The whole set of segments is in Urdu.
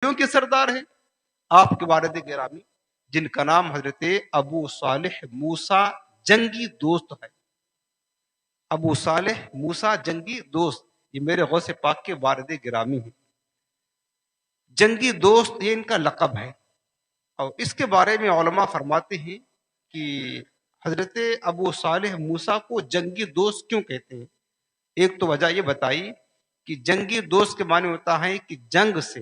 قبیلوں کے سردار ہیں آپ کے والد گرامی، جن کا نام حضرت ابو صالح موسیٰ جنگی دوست ہے۔ ابو صالح موسیٰ جنگی دوست، یہ میرے غوث پاک کے والد گرامی ہیں۔ جنگی دوست یہ ان کا لقب ہے، اور اس کے بارے میں علماء فرماتے ہیں کہ حضرت ابو صالح موسیٰ کو جنگی دوست کیوں کہتے ہیں۔ ایک تو وجہ یہ بتائی کہ جنگی دوست کے معنی ہوتا ہے کہ جنگ سے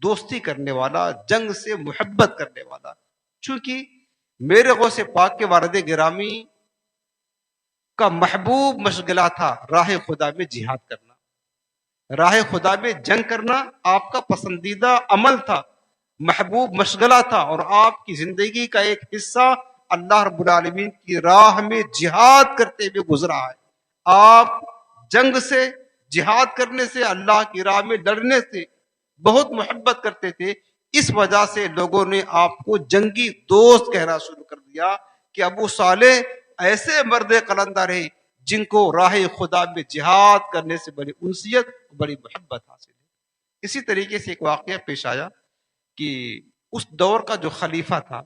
دوستی کرنے والا، جنگ سے محبت کرنے والا۔ چونکہ میرے غوث پاک کے والد گرامی کا محبوب مشغلہ تھا راہ خدا میں جہاد کرنا، راہ خدا میں جنگ کرنا آپ کا پسندیدہ عمل تھا، محبوب مشغلہ تھا، اور آپ کی زندگی کا ایک حصہ اللہ رب العالمین کی راہ میں جہاد کرتے ہوئے گزرا ہے۔ آپ جنگ سے، جہاد کرنے سے، اللہ کی راہ میں لڑنے سے بہت محبت کرتے تھے۔ اس وجہ سے لوگوں نے آپ کو جنگی دوست کہنا شروع کر دیا کہ ابو صالح ایسے مرد قلندر ہیں جن کو راہ خدا میں جہاد کرنے سے بڑی انسیت، بڑی محبت حاصل ہے۔ اسی طریقے سے ایک واقعہ پیش آیا کہ اس دور کا جو خلیفہ تھا،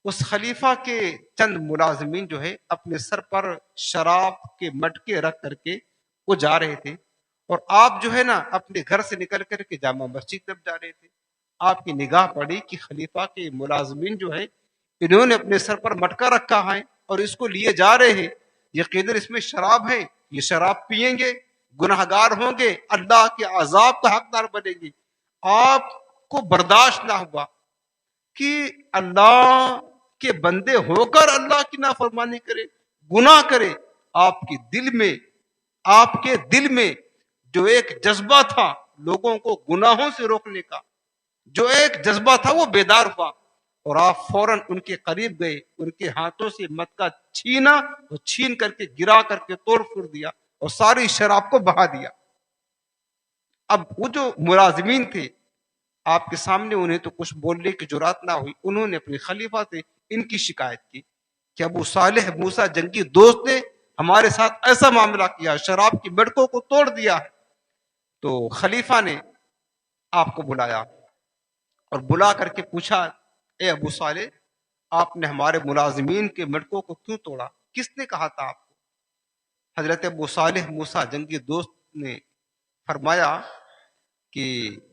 اس خلیفہ کے چند ملازمین جو ہے اپنے سر پر شراب کے مٹکے رکھ کر کے وہ جا رہے تھے، اور آپ جو ہے نا اپنے گھر سے نکل کر کے جامع مسجد تک جا رہے تھے۔ آپ کی نگاہ پڑی کہ خلیفہ کے ملازمین جو ہے انہوں نے اپنے سر پر مٹکا رکھا ہے اور اس کو لیے جا رہے ہیں، یقیناً اس میں شراب ہے، یہ شراب پیئیں گے، گناہگار ہوں گے، اللہ کے عذاب کا حقدار بنیں گے۔ آپ کو برداشت نہ ہوا کہ اللہ کے بندے ہو کر اللہ کی نافرمانی کرے، گناہ کرے۔ آپ کے دل میں جو ایک جذبہ تھا لوگوں کو گناہوں سے روکنے کا، جو ایک جذبہ تھا وہ بیدار ہوا، اور آپ فوراً ان کے قریب گئے، ان کے ہاتھوں سے مٹکا چھینا، اور چھین کر کے گرا کر کے توڑ پھوڑ دیا اور ساری شراب کو بہا دیا۔ اب وہ جو ملازمین تھے آپ کے سامنے، انہیں تو کچھ بولنے کی جرات نہ ہوئی، انہوں نے اپنے خلیفہ سے ان کی شکایت کی کہ ابو صالح موسیٰ جنگی دوست نے ہمارے ساتھ ایسا معاملہ کیا، شراب کی مٹکوں کو توڑ دیا ہے۔ تو خلیفہ نے آپ کو بلایا اور بلا کر کے پوچھا، اے ابو صالح، آپ نے ہمارے ملازمین کے مٹکوں کو کیوں توڑا؟ کس نے کہا تھا آپ کو؟ حضرت ابو صالح موسیٰ جنگی دوست نے فرمایا کہ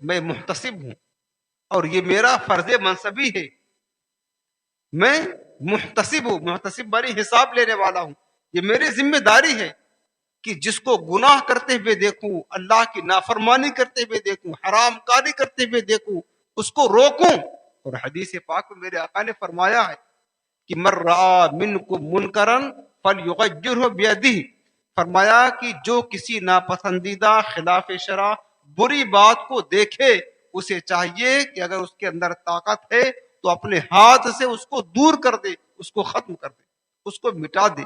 میں محتسب ہوں اور یہ میرا فرض منصبی ہے، میں محتسب ہوں، محتسب بڑی حساب لینے والا ہوں، یہ میری ذمہ داری ہے کہ جس کو گناہ کرتے ہوئے دیکھوں، اللہ کی نافرمانی کرتے ہوئے دیکھوں، حرام کاری کرتے ہوئے دیکھوں، اس کو روکوں۔ اور حدیث پاک میں میرے آقا نے فرمایا ہے کہ من رأى منکم منکرا فلیغیرہ بیدہ، فرمایا کہ جو کسی ناپسندیدہ خلاف شرع بری بات کو دیکھے، اسے چاہیے کہ اگر اس کے اندر طاقت ہے تو اپنے ہاتھ سے اس کو دور کر دے، اس کو ختم کر دے، اس کو مٹا دے۔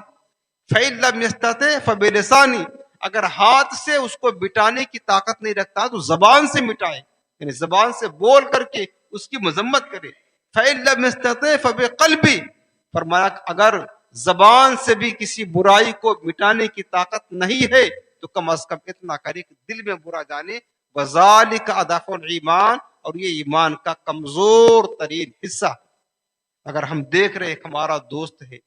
فَإِن لَّمْ يَسْتَطِعْ فَبِلِسَانِهِ، اگر ہاتھ سے اس کو مٹانے کی طاقت نہیں رکھتا تو زبان سے مٹائے، یعنی زبان سے بول کر کے اس کی مذمت کرے۔ فَإِن لَّمْ يَسْتَطِعْ فَبِقَلْبِهِ، فرمایا اگر زبان سے بھی کسی برائی کو مٹانے کی طاقت نہیں ہے تو کم از کم اتنا کرے کہ دل میں برا جانے۔ وَذَلِكَ أَضْعَفُ الْإِيمَانِ، اور یہ ایمان کا کمزور ترین حصہ۔ اگر ہم دیکھ رہے کہ ہمارا دوست ہے،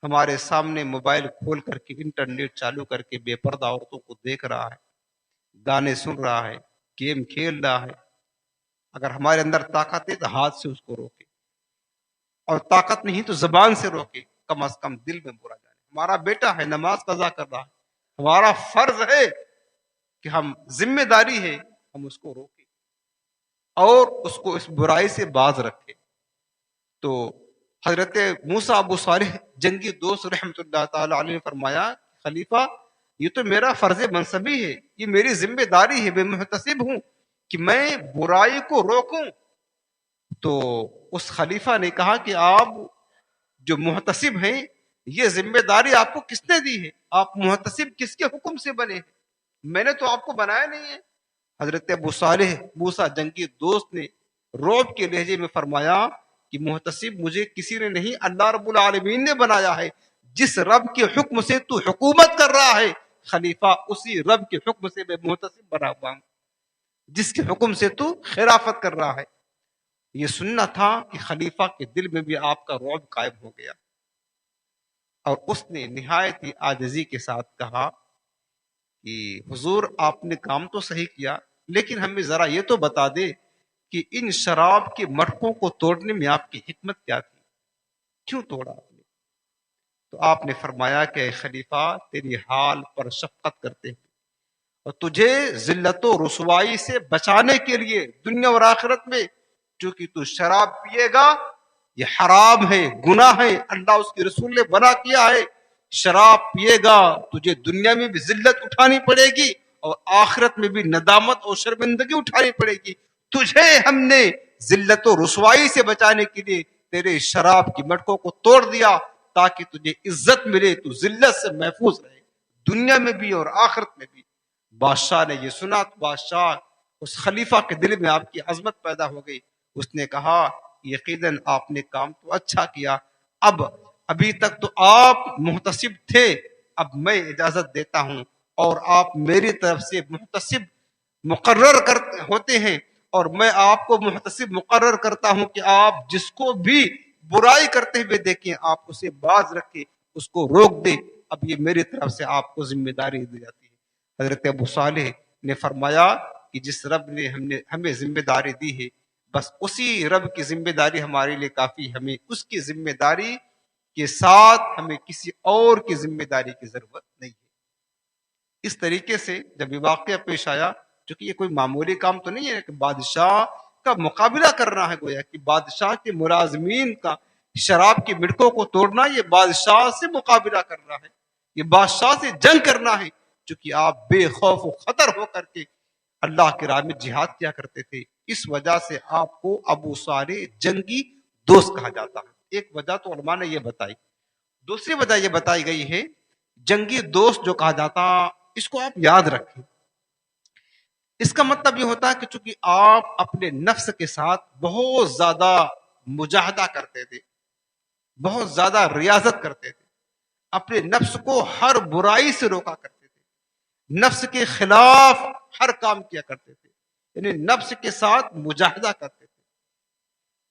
ہمارے سامنے موبائل کھول کر کے انٹرنیٹ چالو کر کے بے پردہ عورتوں کو دیکھ رہا ہے، گانے سن رہا ہے، گیم کھیل رہا ہے، اگر ہمارے اندر طاقت ہے تو ہاتھ سے اس کو روکے، اور طاقت نہیں تو زبان سے روکے، کم از کم دل میں برا جانے۔ ہمارا بیٹا ہے، نماز قضا کر رہا ہے، ہمارا فرض ہے کہ ہم ذمہ داری ہے ہم اس کو روکیں اور اس کو اس برائی سے باز رکھیں۔ تو حضرت موسیٰ ابو صالح جنگی دوست رحمۃ اللہ تعالی علیہ نے فرمایا، خلیفہ یہ تو میرا فرض منصبی ہے، یہ میری ذمہ داری ہے، میں محتسب ہوں کہ میں برائی کو روکوں۔ تو اس خلیفہ نے کہا کہ آپ جو محتسب ہیں، یہ ذمہ داری آپ کو کس نے دی ہے؟ آپ محتسب کس کے حکم سے بنے ہیں؟ میں نے تو آپ کو بنایا نہیں ہے۔ حضرت ابو صالح موسیٰ جنگی دوست نے رعب کے لہجے میں فرمایا کہ محتسب مجھے کسی نے نہیں، اللہ رب العالمین نے بنایا ہے۔ جس رب کے حکم سے تو حکومت کر رہا ہے خلیفہ، اسی رب کے حکم سے میں محتسب بنا ہوا ہوں۔ جس کے حکم سے تو خلافت کر رہا ہے۔ یہ سننا تھا کہ خلیفہ کے دل میں بھی آپ کا رعب قائم ہو گیا، اور اس نے نہایت ہی عاجزی کے ساتھ کہا کہ حضور آپ نے کام تو صحیح کیا، لیکن ہمیں ذرا یہ تو بتا دے کہ ان شراب کے مٹکوں کو توڑنے میں آپ کی حکمت کیا تھی، کیوں توڑا آپ نے؟ تو آپ نے فرمایا کہ اے خلیفہ، تیری حال پر شفقت کرتے ہیں اور تجھے ذلت و رسوائی سے بچانے کے لیے دنیا اور آخرت میں، چونکہ تو شراب پیے گا، یہ حرام ہے، گناہ ہے، اللہ اس کے رسول نے منع کیا ہے۔ شراب پیے گا تجھے دنیا میں بھی ذلت اٹھانی پڑے گی اور آخرت میں بھی ندامت اور شرمندگی اٹھانی پڑے گی۔ تجھے ہم نے ذلت و رسوائی سے بچانے کے لیے تیرے شراب کی مٹکوں کو توڑ دیا تاکہ تجھے عزت ملے، تو ذلت سے محفوظ رہے دنیا میں بھی اور آخرت میں بھی۔ بادشاہ نے یہ سنا تو بادشاہ اس خلیفہ کے دل میں آپ کی عظمت پیدا ہو گئی۔ اس نے کہا یقیناً آپ نے کام تو اچھا کیا، ابھی تک تو آپ محتسب تھے، اب میں اجازت دیتا ہوں اور آپ میری طرف سے محتسب مقرر ہوتے ہیں، اور میں آپ کو محتسب مقرر کرتا ہوں کہ آپ جس کو بھی برائی کرتے ہوئے دیکھیں آپ اسے باز رکھیں، اس کو روک دیں۔ اب یہ میری طرف سے آپ کو ذمہ داری دی جاتی ہے۔ حضرت ابو صالح نے فرمایا کہ جس رب نے ہمیں ذمہ داری دی ہے، بس اسی رب کی ذمہ داری ہمارے لیے کافی، ہمیں اس کی ذمہ داری کے ساتھ ہمیں کسی اور کی ذمہ داری کی ضرورت نہیں ہے۔ اس طریقے سے جب یہ واقعہ پیش آیا، چونکہ یہ کوئی معمولی کام تو نہیں ہے کہ بادشاہ کا مقابلہ کرنا ہے، گویا کہ بادشاہ کے ملازمین کا شراب کی مٹکوں کو توڑنا، یہ بادشاہ سے مقابلہ کرنا ہے، یہ بادشاہ سے جنگ کرنا ہے، چونکہ آپ بے خوف و خطر ہو کر کے اللہ کی راہ میں جہاد کیا کرتے تھے۔ اس وجہ سے آپ کو ابو صالح جنگی دوست کہا جاتا ہے۔ ایک وجہ تو علماء نے یہ بتائی، دوسری وجہ یہ بتائی گئی ہے جنگی دوست جو کہا جاتا، اس کو آپ یاد رکھیں، اس کا مطلب یہ ہوتا ہے کہ چونکہ آپ اپنے نفس کے ساتھ بہت زیادہ مجاہدہ کرتے تھے، بہت زیادہ ریاضت کرتے تھے، اپنے نفس کو ہر برائی سے روکا کرتے تھے، نفس کے خلاف ہر کام کیا کرتے تھے، یعنی نفس کے ساتھ مجاہدہ کرتے تھے۔